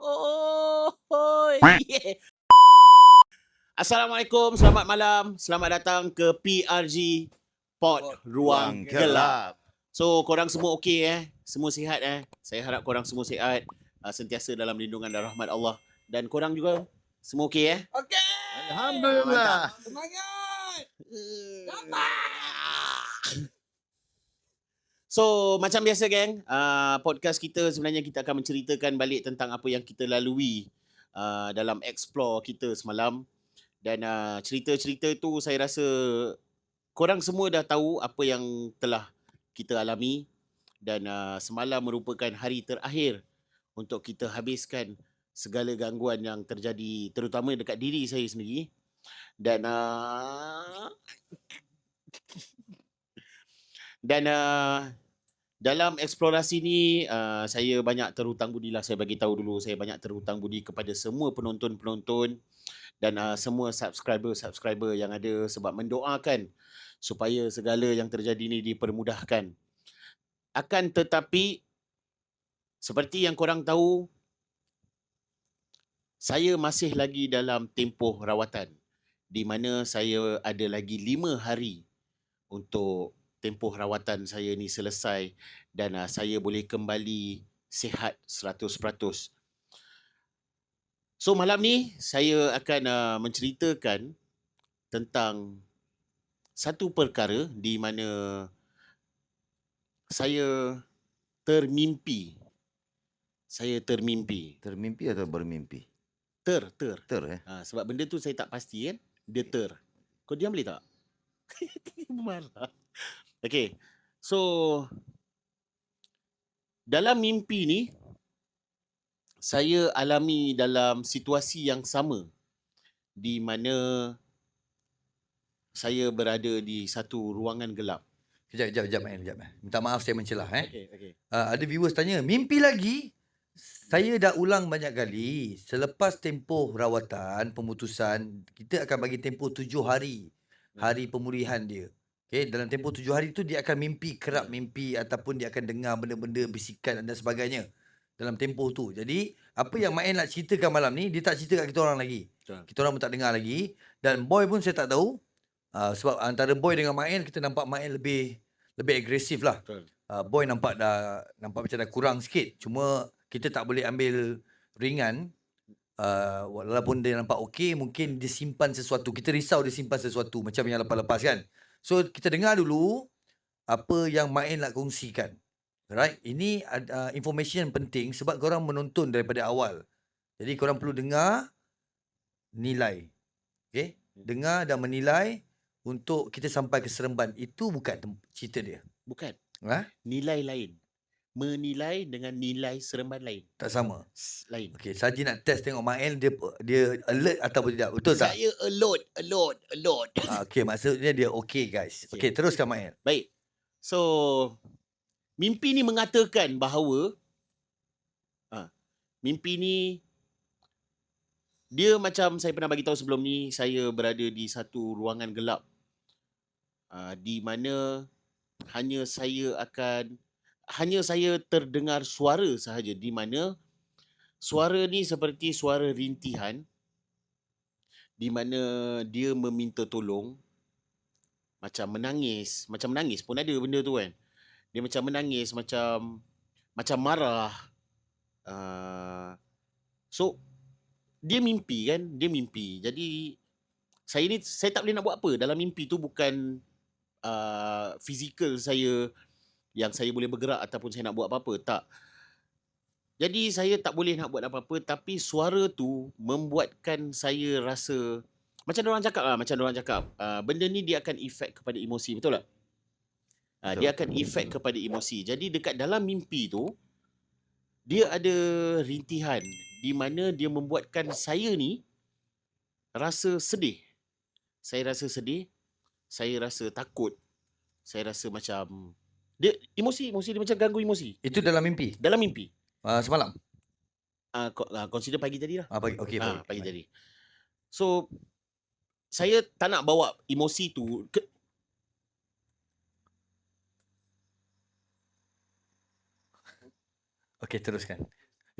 Oh, yeah. Assalamualaikum, selamat malam. Selamat datang ke PRG Pod Ruang Ruang Gelap. gelap. So, korang semua okey Semua sihat Saya harap korang semua sihat, sentiasa dalam lindungan dan rahmat Allah. Dan korang juga semua okey Okey. Alhamdulillah. Semangat. So, macam biasa geng, podcast kita sebenarnya kita akan menceritakan balik tentang apa yang kita lalui dalam explore kita semalam. Dan cerita-cerita tu saya rasa korang semua dah tahu apa yang telah kita alami. Dan semalam merupakan hari terakhir untuk kita habiskan segala gangguan yang terjadi, terutama dekat diri saya sendiri. Dan dalam eksplorasi ni saya banyak terhutang budi lah. Saya bagi tahu dulu, saya banyak terhutang budi kepada semua penonton-penonton dan semua subscriber yang ada, sebab mendoakan supaya segala yang terjadi ni dipermudahkan. Akan tetapi seperti yang korang tahu, saya masih lagi dalam tempoh rawatan, di mana saya ada lagi 5 hari untuk tempoh rawatan saya ni selesai dan saya boleh kembali sihat 100%. So malam ni saya akan menceritakan tentang satu perkara di mana saya termimpi. Termimpi atau bermimpi? Ter. Sebab benda tu saya tak pasti kan. Dia ter. Kau diam boleh tak? Marah. Okay. So dalam mimpi ni saya alami dalam situasi yang sama, di mana saya berada di satu ruangan gelap. Kejap. Minta maaf saya mencelah. Okay. Ada viewers tanya, mimpi lagi? Saya dah ulang banyak kali. Selepas tempoh rawatan, pemutusan, kita akan bagi tempoh 7 hari. Hari pemulihan dia. Okay, dalam tempoh 7 hari tu dia akan mimpi, kerap mimpi ataupun dia akan dengar benda-benda, bisikan dan sebagainya dalam tempoh tu. Jadi, apa yang Mak En nak ceritakan malam ni, dia tak cerita kat kita orang lagi. Betul. Kita orang pun tak dengar lagi. Dan Boy pun saya tak tahu. Sebab antara Boy dengan Mak En, kita nampak Mak En lebih agresif lah. Betul. Boy nampak macam dah kurang sikit. Cuma kita tak boleh ambil ringan. Walaupun dia nampak okey, mungkin dia simpan sesuatu. Kita risau dia simpan sesuatu macam yang lepas-lepas kan. So kita dengar dulu apa yang Mak En nak kongsikan. Right? Ini information yang penting sebab korang menonton daripada awal. Jadi korang perlu dengar, nilai. Okay? Dengar dan menilai untuk kita sampai ke Seremban. Itu bukan cerita dia. Bukan. Nilai lain. Menilai dengan nilai Seremban lain. tak sama. Lain. Okey, Saji nak test tengok Mak El dia alert atau tidak. Betul tak? Saya alert. Okey, maksudnya dia okey guys. Okey, teruskan Mak El. Baik. So mimpi ni mengatakan bahawa mimpi ni dia macam saya pernah bagi tahu sebelum ni, saya berada di satu ruangan gelap di mana hanya saya terdengar suara sahaja, di mana suara ni seperti suara rintihan, di mana dia meminta tolong, macam menangis pun ada benda tu kan. Dia macam menangis, macam marah. So dia mimpi. Jadi saya tak boleh nak buat apa. Dalam mimpi tu bukan fizikal saya yang saya boleh bergerak ataupun saya nak buat apa-apa, tak. Jadi saya tak boleh nak buat apa-apa, tapi suara tu membuatkan saya rasa macam orang cakap benda ni dia akan efek kepada emosi, betul tak? Dia akan efek kepada emosi. Jadi dekat dalam mimpi tu dia ada rintihan di mana dia membuatkan saya ni rasa sedih. Saya rasa sedih, saya rasa takut, saya rasa macam dia emosi dia macam ganggu emosi. Itu dalam mimpi? Dalam mimpi. Semalam? Consider pagi tadi lah. Okey, pagi tadi. So saya tak nak bawa emosi tu Okey, teruskan.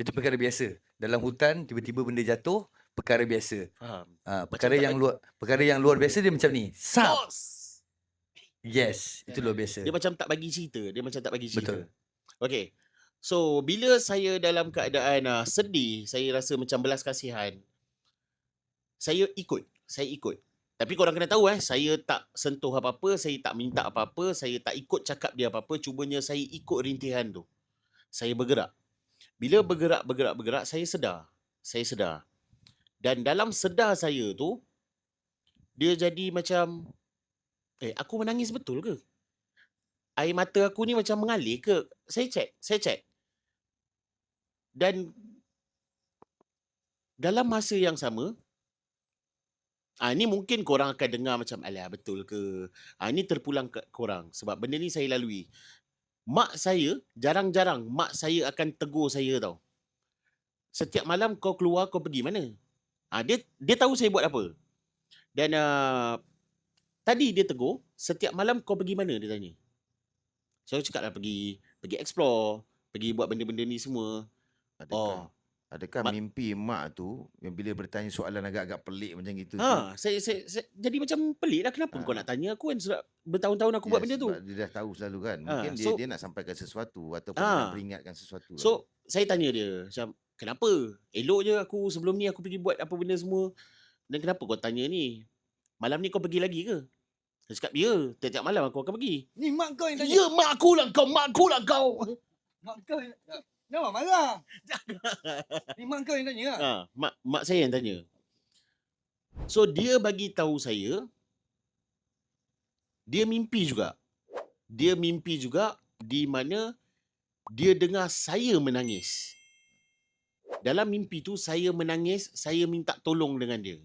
Itu perkara biasa. Dalam hutan tiba-tiba benda jatuh, perkara biasa. Faham. Perkara tak yang bagi- perkara yang luar biasa dia macam ni. Sap. Bos! Yes, itu luar biasa. Dia macam tak bagi cerita. Dia macam tak bagi cerita. Betul. Okay. So, bila saya dalam keadaan sedih, saya rasa macam belas kasihan, saya ikut. Tapi korang kena tahu saya tak sentuh apa-apa, saya tak minta apa-apa, saya tak ikut cakap dia apa-apa, cumanya saya ikut rintihan tu. Saya bergerak. Bila bergerak, saya sedar. Dan dalam sedar saya tu, dia jadi macam, aku menangis betul ke? Air mata aku ni macam mengalir ke? Saya check. Dan dalam masa yang sama, ni mungkin korang akan dengar macam, alah betul ke? Ni terpulang ke korang. Sebab benda ni saya lalui. Mak saya, jarang-jarang mak saya akan tegur saya tau. Setiap malam kau keluar, kau pergi mana? Dia tahu saya buat apa. Dan tadi dia tegur, setiap malam kau pergi mana, dia tanya. Saya cakap lah pergi explore, pergi buat benda-benda ni semua. Adakah mimpi mak tu yang bila bertanya soalan agak-agak pelik macam gitu tu? Saya jadi macam pelik lah. Kenapa kau nak tanya aku kan? Sudah bertahun-tahun aku buat benda tu. Sebab dia dah tahu selalu kan. Mungkin dia nak sampaikan sesuatu ataupun nak peringatkan sesuatu. So, saya tanya dia macam, kenapa? Elok je aku sebelum ni aku pergi buat apa benda semua. Dan kenapa kau tanya ni? Malam ni kau pergi lagi ke? Saya cakap, ya. Tiap-tiap malam aku akan pergi. Ni mak kau yang tanya. Ya, mak aku lah kau. Mak kau yang jangan marah. Ni mak kau yang tanya lah. Mak saya yang tanya. So, dia bagi tahu saya, dia mimpi juga. Di mana dia dengar saya menangis. Dalam mimpi tu saya menangis, saya minta tolong dengan dia.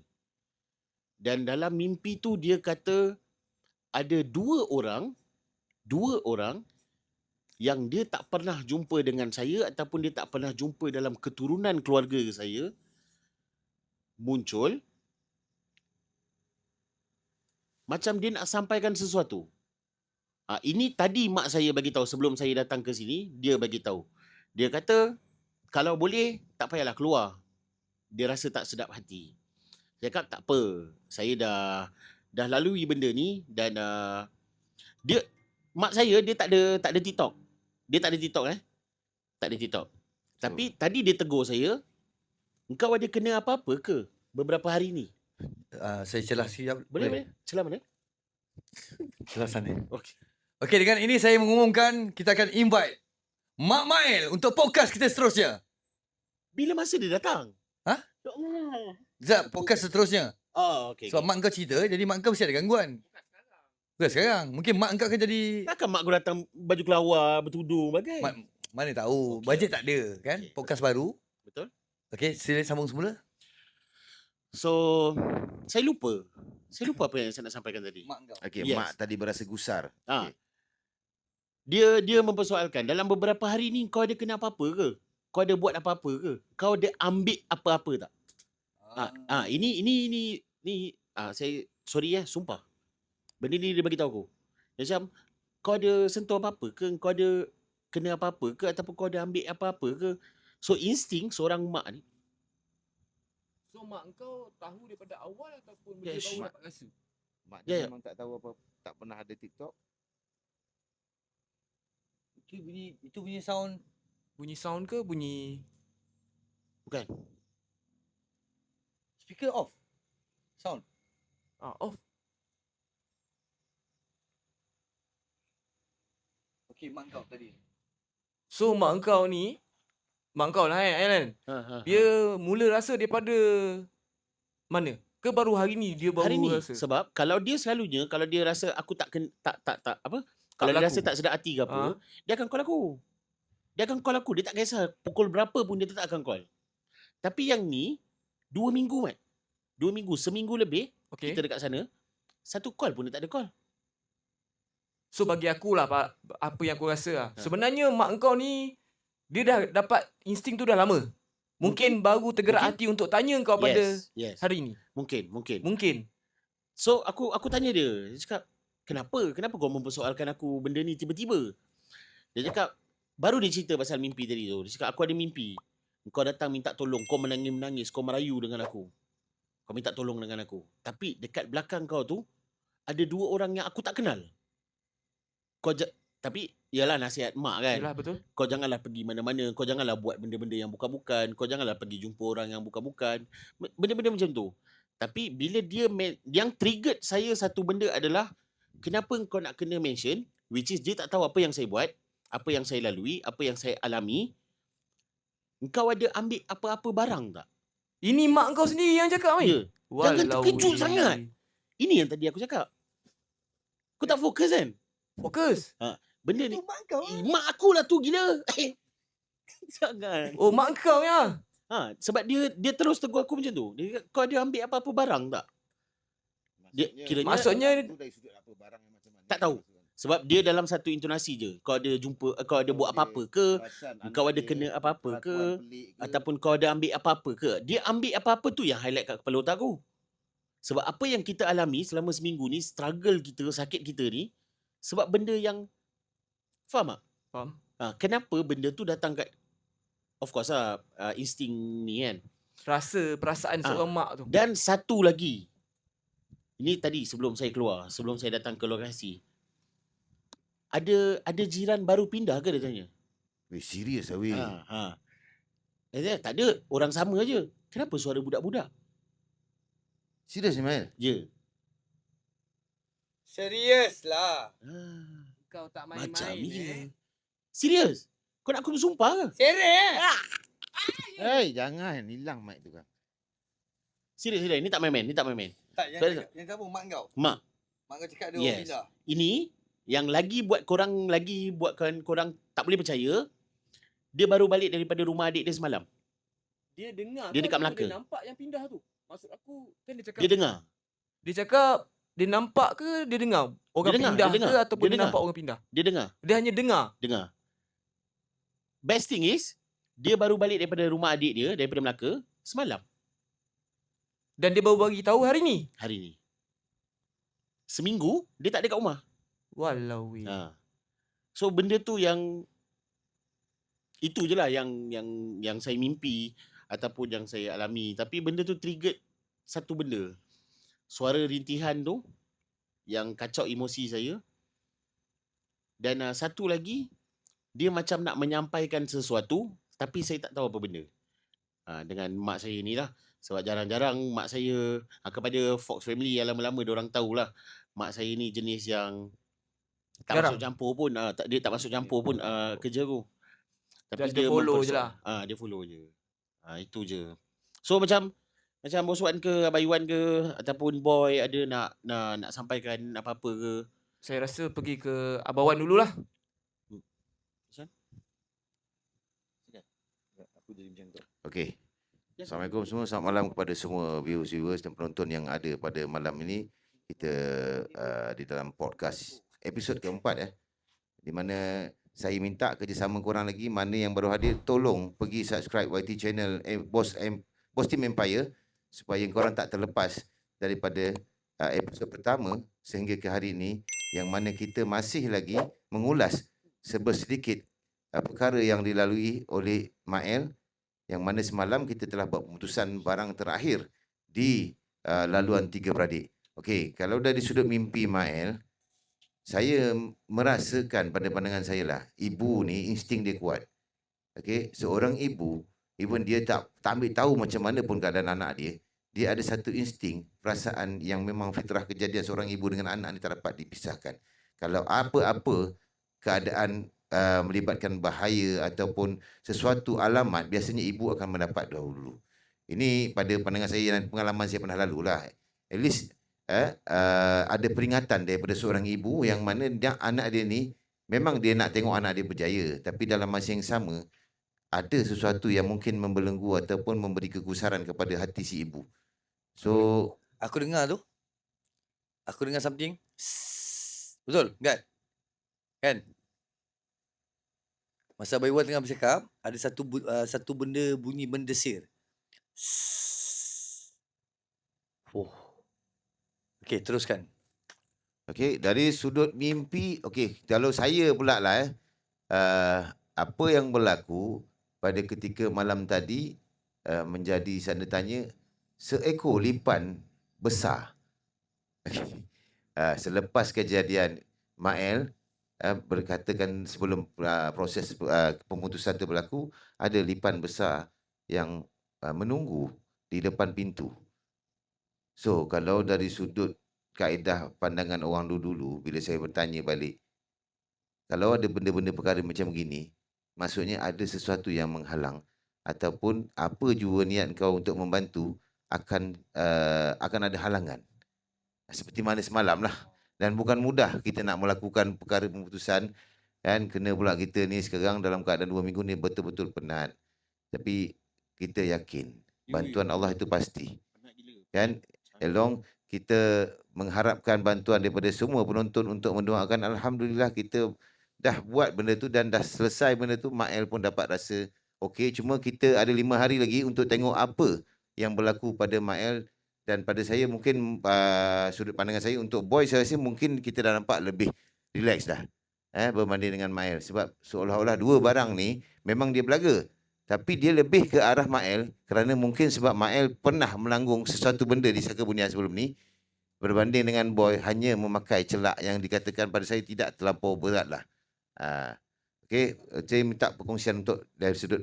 Dan dalam mimpi tu dia kata ada dua orang yang dia tak pernah jumpa dengan saya ataupun dia tak pernah jumpa dalam keturunan keluarga saya muncul macam dia nak sampaikan sesuatu. Ini tadi mak saya bagi tahu sebelum saya datang ke sini, dia bagi tahu. Dia kata kalau boleh tak payahlah keluar. Dia rasa tak sedap hati. Saya cakap tak apa. Saya dah lalui benda ni dan mak saya dia tak ada TikTok. Dia tak ada TikTok Tak ada TikTok. Tapi tadi dia tegur saya, engkau ada kena apa-apa ke beberapa hari ni? Saya celah siap. Boleh. Celah mana? Celah sana. Okey, dengan ini saya mengumumkan kita akan invite Mak Mail untuk podcast kita seterusnya. Bila masa dia datang? Ya Allah. Zat, podcast seterusnya. Okey. Sebab mak kau cerita, jadi mak kau mesti ada gangguan. Bukan sekarang. Mungkin mak kau akan jadi... Takkan mak aku datang baju kelawar, bertudung, bagai? Mana tahu. Bajet tak ada kan? Podcast baru. Betul. Okey, sila sambung semula. So, saya lupa apa yang saya nak sampaikan tadi. Mak kau. Okey, Yes. mak tadi berasa gusar. Ah. Dia mempersoalkan, dalam beberapa hari ni kau ada kena apa-apa ke? Kau ada buat apa-apa ke? Kau ada ambil apa-apa tak? Ini saya sorry sumpah. Benda ni dia bagi tahu aku. Dia macam kau ada sentuh apa-apa ke? Kau ada kena apa-apa ke ataupun kau ada ambil apa-apa ke? So insting seorang mak ni. So mak kau tahu daripada awal ataupun Yes. dia baru dapat rasa? Mak Ya, dia ya. memang tak tahu apa, tak pernah ada TikTok. Itu bunyi sound. Bunyi sound ke bunyi Bukan. Speaker off. Sound. off? Okey, mak kau tadi. So mak kau ni, mak kau lah Alan. Dia mula rasa daripada mana? Ke baru hari ni dia baru hari ni rasa? sebab kalau dia selalunya kalau dia rasa aku tak apa kalau dia berlaku. rasa tak sedap hati ke apa dia akan call aku. Dia tak kisah pukul berapa pun dia tetap akan call. Tapi yang ni 2 minggu Mat. 2 minggu, seminggu lebih Okay. kita dekat sana, satu call pun dia tak ada call. So bagi aku lah apa yang aku rasa lah. Sebenarnya mak kau ni dia dah dapat insting tu dah lama. Mungkin baru tergerak Mungkin. hati untuk tanya kau pada Yes. hari ni. Mungkin. So aku tanya dia cakap, Kenapa kau mempersoalkan aku benda ni tiba-tiba? Dia cakap, baru dia cerita pasal mimpi tadi tu. Dia cakap aku ada mimpi. Kau datang minta tolong, kau menangis-menangis, kau merayu dengan aku. Kau minta tolong dengan aku. Tapi dekat belakang kau tu, ada 2 orang yang aku tak kenal. Tapi, ialah nasihat mak kan. Yalah, betul. Kau janganlah pergi mana-mana, kau janganlah buat benda-benda yang bukan-bukan, kau janganlah pergi jumpa orang yang bukan-bukan. Benda-benda macam tu. Tapi bila yang triggered saya satu benda adalah, kenapa kau nak kena mention, which is dia tak tahu apa yang saya buat, apa yang saya lalui, apa yang saya alami. Engkau ada ambil apa-apa barang tak? Ini mak kau sendiri yang cakap, Mai. Ya. Jangan Walau terkejut weh. sangat. Ini yang tadi aku cakap. Kau tak fokus kan? Fokus. Benda ni. Itu mak kau. Mak aku lah tu gila. Jangan. Oh, mak kau ya. Sebab dia terus tegur aku macam tu. Dia, kau ada ambil apa-apa barang tak? Dia kiranya Maksudnya tak tahu. Sebab dia dalam satu intonasi je. Kau ada jumpa, kau ada buat apa-apa ke, kau ada kena apa-apa ke, ataupun kau ada ambil apa-apa ke. Dia ambil apa-apa tu yang highlight kat kepala otak aku. Sebab apa yang kita alami selama seminggu ni, struggle kita, sakit kita ni, sebab benda yang, faham tak? Faham. Kenapa benda tu datang kat, of course lah, insting ni kan. Rasa perasaan seorang mak tu. Dan satu lagi, ini tadi sebelum saya keluar, sebelum saya datang ke lokasi, ada jiran baru pindah ke, dia tanya. Weh, serius lah weh. Dia tak ada, orang sama je. Kenapa suara budak-budak? Serius Ismail? Ya. Serius lah. Kau tak Macam ni. Serius? Kau nak aku bersumpah ke? Serius. Hei, jangan. Hilang mic tu kan. Serius. Ni tak main-main. Tak, Sorry. yang apa mak kau? Mak. Mak kau cakap dia orang Yes. pindah. Ini yang buatkan korang tak boleh percaya. Dia baru balik daripada rumah adik dia semalam. Dia dengar. Dia ke dekat ataupun Melaka. Dia nampak yang pindah tu. Maksud aku kan dia cakap. Dia dengar. Dia cakap dia nampak ke dia dengar orang dengar, pindah dia dengar. ke ataupun Dia dia, dengar. nampak orang pindah. Dia dengar. Dia hanya dengar. Best thing is, dia baru balik daripada rumah adik dia, daripada Melaka, semalam. Dan dia baru bagi tahu hari ni. Hari ni. Seminggu, dia tak ada kat rumah. Walau weh. So benda tu yang, itu je lah yang saya mimpi ataupun yang saya alami. Tapi benda tu triggered satu benda. Suara rintihan tu yang kacau emosi saya. Dan satu lagi, dia macam nak menyampaikan sesuatu tapi saya tak tahu apa benda. Dengan mak saya ni lah. Sebab jarang-jarang mak saya, kepada Fox Family yang lama-lama diorang tahulah, mak saya ni jenis yang tak Jarang. masuk campur pun. Dia tak masuk campur pun kerja aku. Tapi Just dia follow je lah. Dia follow je. Itu je. So macam Bos Wan ke Abang Iwan ke ataupun Boy ada nak sampaikan apa-apa ke? Saya rasa pergi ke Abang Wan dululah. Aku jadi macam tu. Okey. Assalamualaikum semua. Selamat malam kepada semua viewers dan penonton yang ada pada malam ini. Kita di dalam podcast episod keempat di mana saya minta kerjasama korang lagi. Mana yang baru hadir, tolong pergi subscribe YT channel Boss Team Empire supaya korang tak terlepas daripada episod pertama sehingga ke hari ini, yang mana kita masih lagi mengulas sedikit perkara yang dilalui oleh Mael, yang mana semalam kita telah buat keputusan barang terakhir di laluan tiga beradik. Okey, kalau dari sudut mimpi Mael, saya merasakan pada pandangan saya lah, ibu ni insting dia kuat. Okey, seorang ibu, even dia tak ambil tahu macam mana pun keadaan anak dia ada satu insting, perasaan yang memang fitrah kejadian seorang ibu dengan anak ni tak dapat dipisahkan. Kalau apa-apa keadaan melibatkan bahaya ataupun sesuatu alamat, biasanya ibu akan mendapat dahulu. Ini pada pandangan saya dan pengalaman saya pernah lalu lah. At least ada peringatan daripada seorang ibu yang mana anak dia ni memang dia nak tengok anak dia berjaya, tapi dalam masa yang sama ada sesuatu yang mungkin membelenggu ataupun memberi kegusaran kepada hati si ibu. So Aku dengar tu. Aku dengar something. Betul? Kan? Masa Abang Iwan tengah bercakap, ada satu benda bunyi mendesir. Okey, teruskan. okey, dari sudut mimpi, okey, kalau saya pula lah apa yang berlaku, pada ketika malam tadi menjadi sanda tanya seekor lipan besar. Selepas kejadian Mael berkatakan sebelum proses pemutusan itu berlaku, ada lipan besar yang menunggu di depan pintu. So, kalau dari sudut kaedah pandangan orang dulu-dulu, bila saya bertanya balik, kalau ada benda-benda perkara macam gini, maksudnya ada sesuatu yang menghalang ataupun apa jua niat kau untuk membantu akan ada halangan. Seperti mana semalam lah. Dan bukan mudah kita nak melakukan perkara pemutusan, kan, kena pula kita ni sekarang dalam keadaan 2 minggu ni betul-betul penat. Tapi kita yakin bantuan Allah itu pasti. Kan, along kita mengharapkan bantuan daripada semua penonton untuk mendoakan. Alhamdulillah kita dah buat benda tu dan dah selesai benda tu. Mael pun dapat rasa okey. Cuma kita ada 5 hari lagi untuk tengok apa yang berlaku pada Mael. Dan pada saya mungkin sudut pandangan saya untuk Boy, saya rasa mungkin kita dah nampak lebih relax dah berbanding dengan Mael. Sebab seolah-olah dua barang ni memang dia belaga. Tapi dia lebih ke arah Mael kerana mungkin sebab Mael pernah melanggung sesuatu benda di Saka Bunian sebelum ni. Berbanding dengan Boy hanya memakai celak yang dikatakan pada saya tidak terlampau berat lah. Okey, saya minta perkongsian untuk dari sudut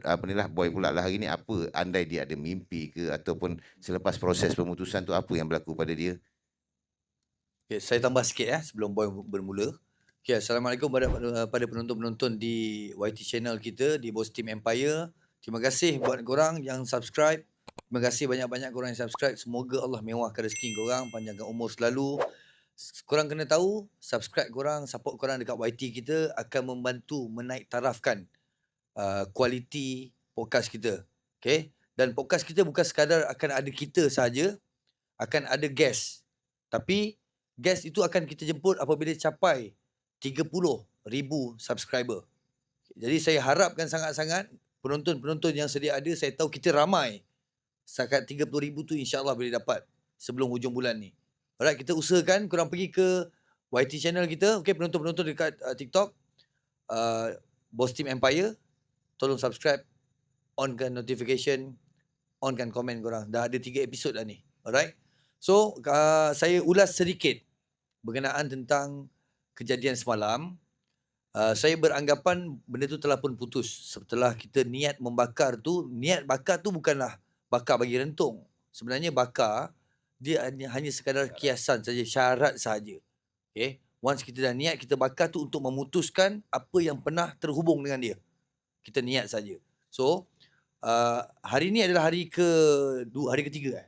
Boy pula lah hari ni, apa andai dia ada mimpi ke ataupun selepas proses pemutusan tu apa yang berlaku pada dia? Okay, saya tambah sikit sebelum Boy bermula. Okay, Assalamualaikum pada penonton-penonton di YT channel kita, di Boss Team Empire. Terima kasih buat korang yang subscribe. Terima kasih banyak-banyak korang yang subscribe. Semoga Allah mewahkan rezeki korang, panjangkan umur selalu. Korang kena tahu, subscribe korang, support korang dekat YT kita akan membantu menaik tarafkan kualiti podcast kita. Okay? Dan podcast kita bukan sekadar akan ada kita saja, akan ada guest. Tapi guest itu akan kita jemput apabila capai 30,000 subscriber. Jadi saya harapkan sangat-sangat penonton-penonton yang sedia ada, saya tahu kita ramai. Setakat 30,000 tu insya-Allah boleh dapat sebelum hujung bulan ni. Alright, kita usahakan korang pergi ke YT channel kita. Okay, penonton-penonton dekat TikTok, Boss Team Empire, tolong subscribe, onkan notification, onkan komen korang. Dah ada 3 episod dah ni. Alright. So, saya ulas sedikit berkenaan tentang kejadian semalam. Saya beranggapan benda tu telah pun putus. Setelah kita niat membakar tu, niat bakar tu bukanlah bakar bagi rentung. Sebenarnya bakar, dia hanya sekadar kiasan saja, syarat saja. Okay. Once kita dah niat, kita bakar tu untuk memutuskan apa yang pernah terhubung dengan dia. Kita niat saja. So, hari ni adalah hari ketiga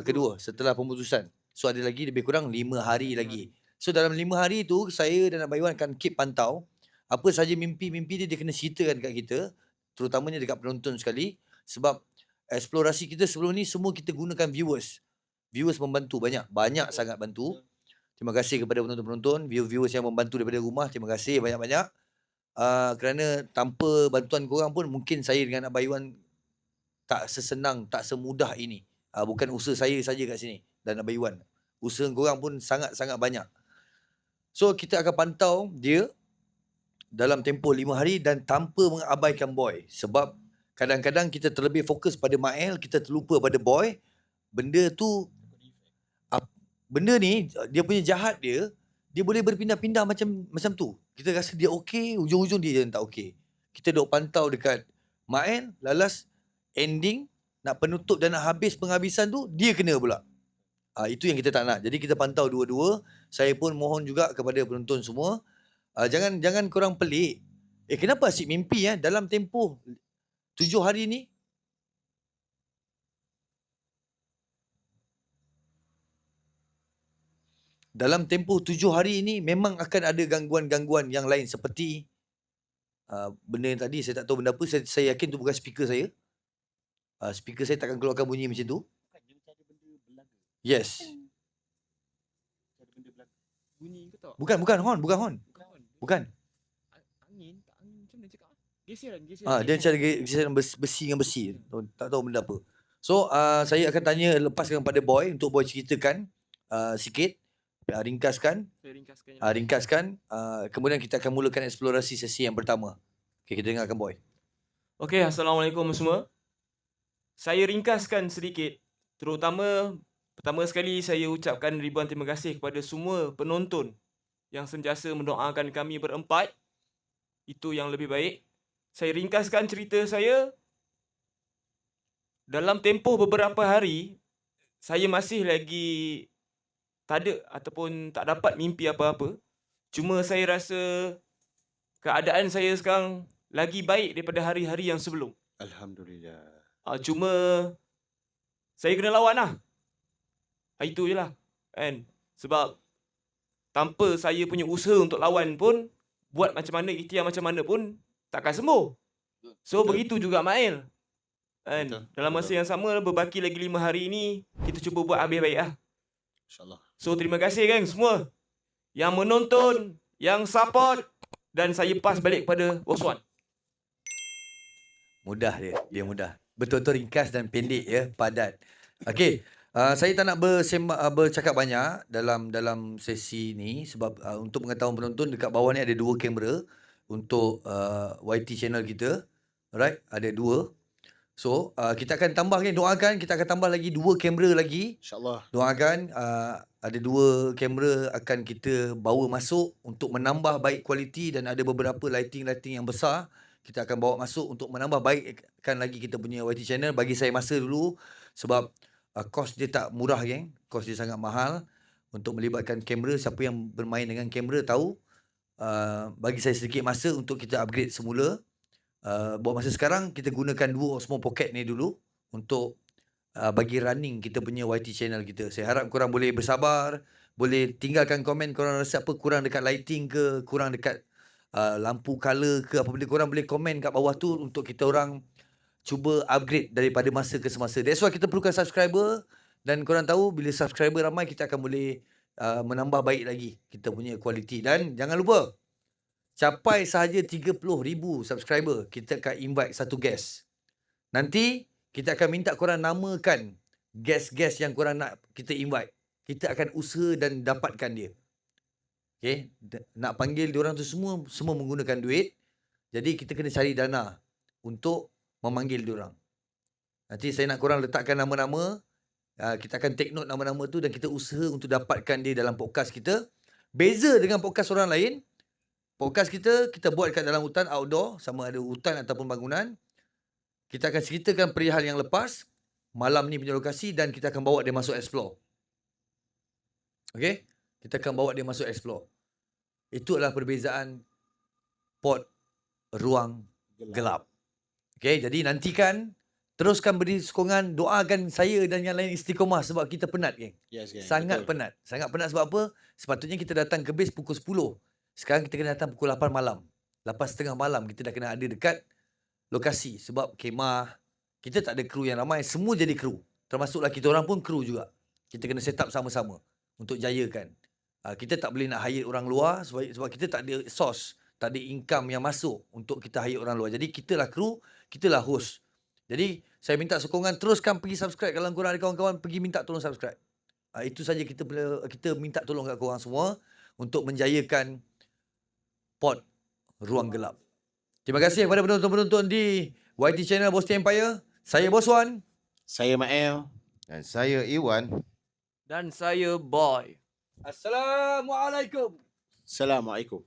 kedua setelah pemutusan. So, ada lagi lebih kurang 5 hari lagi. So, dalam 5 hari tu, saya dan Abang Iwan akan keep pantau. Apa saja mimpi-mimpi dia kena ceritakan dekat kita. Terutamanya dekat penonton sekali. Sebab eksplorasi kita sebelum ni semua kita gunakan viewers. Viewers membantu banyak sangat bantu. Terima kasih kepada penonton-penonton, viewers yang membantu daripada rumah. Terima kasih banyak-banyak. Kerana tanpa bantuan korang pun mungkin saya dengan Abang Iwan tak sesenang, tak semudah ini. Bukan usaha saya saja kat sini dan Abang Iwan. Usaha korang pun sangat-sangat banyak. So kita akan pantau dia dalam tempoh 5 hari dan tanpa mengabaikan Boy. Sebab kadang-kadang kita terlebih fokus pada Mael, kita terlupa pada Boy. Benda ni, dia punya jahat dia boleh berpindah-pindah macam tu. Kita rasa dia okey, ujung-ujung dia tak okey. Kita duk pantau dekat Mael, lalas ending, nak penutup dan nak habis penghabisan tu, dia kena pula. Itu yang kita tak nak. Jadi kita pantau dua-dua. Saya pun mohon juga kepada penonton semua, jangan korang pelik. Kenapa asyik mimpi dalam tempoh 7 hari ni? Dalam tempoh 7 hari ini memang akan ada gangguan-gangguan yang lain seperti benda yang tadi saya tak tahu benda apa. Saya yakin tu bukan speaker saya. Speaker saya takkan keluarkan bunyi macam tu. Yes. Bunyi ke tak? Bukan hon. Bukan. Angin macam mana cakap? Geseran. Dia macam geseran besi dengan besi. Tak tahu benda apa. So saya akan tanya lepaskan pada Boy untuk Boy ceritakan sikit. Ringkaskan. Kemudian kita akan mulakan eksplorasi sesi yang pertama. Okay, kita dengarkan Boy. Okey, Assalamualaikum semua. Saya ringkaskan sedikit. Terutama, pertama sekali saya ucapkan ribuan terima kasih kepada semua penonton yang sentiasa mendoakan kami berempat. Itu yang lebih baik. Saya ringkaskan cerita saya. Dalam tempoh beberapa hari, saya masih lagi tak ada ataupun tak dapat mimpi apa-apa. Cuma saya rasa keadaan saya sekarang lagi baik daripada hari-hari yang sebelum. Alhamdulillah. Cuma saya kena lawan lah. Itu je lah. Kan? Sebab tanpa saya punya usaha untuk lawan pun, buat macam mana, ikhtiar macam mana pun, takkan sembuh. So, begitu juga Mail. Kan? Betul. Dalam masa yang sama, berbaki lagi 5 hari ni, kita cuba buat habis baik lah. InsyaAllah. So, terima kasih geng semua yang menonton, yang support, dan saya pas balik kepada Bos Wan. Mudah dia mudah. Betul-betul ringkas dan pendek ya, padat. Okey, saya tak nak bercakap banyak dalam sesi ni sebab untuk pengetahuan penonton dekat bawah ni ada 2 kamera untuk YT channel kita. Alright, ada 2. So, kita akan tambah ni, doakan kita akan tambah lagi 2 kamera lagi. InsyaAllah. Doakan ada 2 kamera akan kita bawa masuk untuk menambah baik kualiti dan ada beberapa lighting yang besar kita akan bawa masuk untuk menambah baikkan lagi kita punya YT channel. Bagi saya masa dulu sebab kos dia tak murah geng, kos dia sangat mahal untuk melibatkan kamera. Siapa yang bermain dengan kamera tahu. Bagi saya sedikit masa untuk kita upgrade semula. Buat masa sekarang kita gunakan 2 Osmo Pocket ni dulu untuk bagi running kita punya YT channel kita. Saya harap korang boleh bersabar, boleh tinggalkan komen korang rasa apa kurang dekat lighting ke, kurang dekat lampu color ke, apa benda korang boleh komen kat bawah tu untuk kita orang cuba upgrade daripada masa ke semasa. That's why kita perlukan subscriber dan korang tahu bila subscriber ramai kita akan boleh menambah baik lagi kita punya kualiti. Dan jangan lupa capai sahaja 30,000 subscriber kita akan invite satu guest. Nanti kita akan minta korang namakan guest-guest yang korang nak kita invite. Kita akan usaha dan dapatkan dia. Okay? Nak panggil diorang tu semua menggunakan duit. Jadi kita kena cari dana untuk memanggil diorang. Nanti saya nak korang letakkan nama-nama. Kita akan take note nama-nama tu dan kita usaha untuk dapatkan dia dalam podcast kita. Beza dengan podcast orang lain. Podcast kita buat kat dalam hutan outdoor. Sama ada hutan ataupun bangunan. Kita akan ceritakan perihal yang lepas. Malam ni punya lokasi dan kita akan bawa dia masuk explore. Okay? Kita akan bawa dia masuk explore. Itu adalah perbezaan pod ruang gelap. Okay, jadi nantikan. Teruskan beri sokongan. Doakan saya dan yang lain istiqomah sebab kita penat geng. Yes, gang. Sangat Betul. penat. Sangat penat sebab apa? Sepatutnya kita datang ke base pukul 10. Sekarang kita kena datang pukul 8 malam. 8.30 malam kita dah kena ada dekat lokasi. Sebab kemah. Kita tak ada kru yang ramai. Semua jadi kru. Termasuklah kita orang pun kru juga. Kita kena set up sama-sama untuk jayakan. Kita tak boleh nak hire orang luar sebab kita tak ada source, tak ada income yang masuk untuk kita hire orang luar. Jadi kitalah kru, kitalah host. Jadi saya minta sokongan, teruskan pergi subscribe. Kalau korang ada kawan-kawan, pergi minta tolong subscribe. Itu saja kita minta tolong kat korang semua untuk menjayakan pod ruang gelap. Terima kasih kepada penonton-penonton di YT channel Bosti Empire. Saya Bos Wan. Saya Mael. Dan saya Iwan. Dan saya Boy. Assalamualaikum. Assalamualaikum.